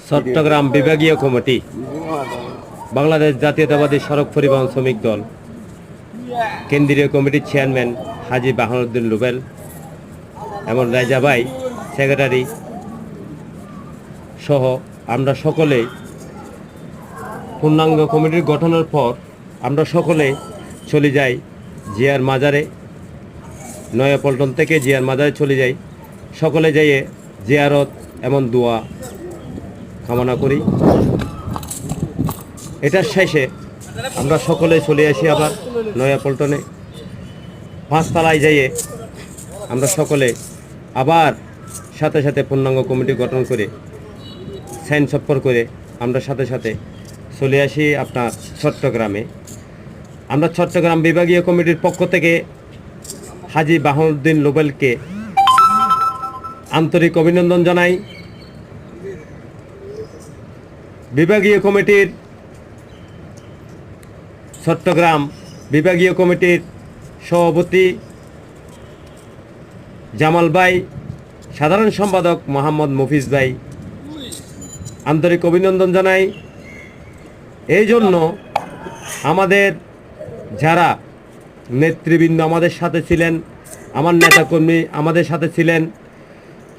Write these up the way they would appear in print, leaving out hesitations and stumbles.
চট্টগ্রাম বিভাগীয় কমিটি, বাংলাদেশ জাতীয়তাবাদী সড়ক পরিবহন শ্রমিক দল, কেন্দ্রীয় কমিটির চেয়ারম্যান হাজী বাহাউদ্দিন রুবেল এবং রাজা ভাই সেক্রেটারি সহ আমরা সকলে পূর্ণাঙ্গ কমিটির গঠনের পর আমরা সকলে চলে যাই জিয়ার মাজারে। নয়াপল্টন থেকে জিয়ার মাজারে চলে যাই, সকলে যাইয়ে জিয়ারত এমন দোয়া কামনা করি। এটার শেষে আমরা সকলে চলে আসি আবার নয়াপল্টনে পাঁচতলায় যাইয়ে আমরা সকলে আবার সাথে সাথে পূর্ণাঙ্গ কমিটি গঠন করে সাইন সফর করে আমরা সাথে সাথে চলে আসি আপনার চট্টগ্রামে। আমরা চট্টগ্রাম বিভাগীয় কমিটির পক্ষ থেকে হাজী বাহাউদ্দিন রুবেলকে আন্তরিক অভিনন্দন জানাই। বিভাগীয় কমিটির চট্টগ্রাম বিভাগীয় কমিটির সভাপতি জামাল ভাই, সাধারণ সম্পাদক মোহাম্মদ মফিজ ভাই আন্তরিক অভিনন্দন জানাই। এই জন্য আমাদের যারা নেতৃবৃন্দ আমাদের সাথে ছিলেন, আমার নেতাকর্মী আমাদের সাথে ছিলেন,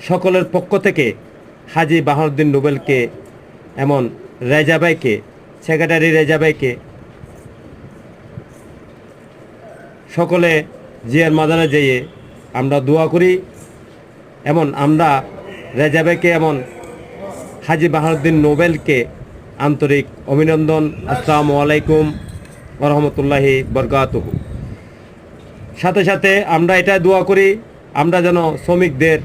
সকলের পক্ষ থেকে হাজী বাহাউদ্দিন রুবেলকে এমন রেজা ভাইকে, সেক্রেটারি রেজা ভাইকে সকলে জিয়ার মাজারে যেয়ে আমরা দোয়া করি। এমন আমরা রেজা ভাইকে এমন হাজী বাহাউদ্দিন রুবেলকে আন্তরিক অভিনন্দন। আসসালামু আলাইকুম ওয়া রাহমাতুল্লাহি ওয়া বারাকাতুহু। সাথে সাথে আমরা এটা দোয়া করি আমরা যেন শ্রমিকদের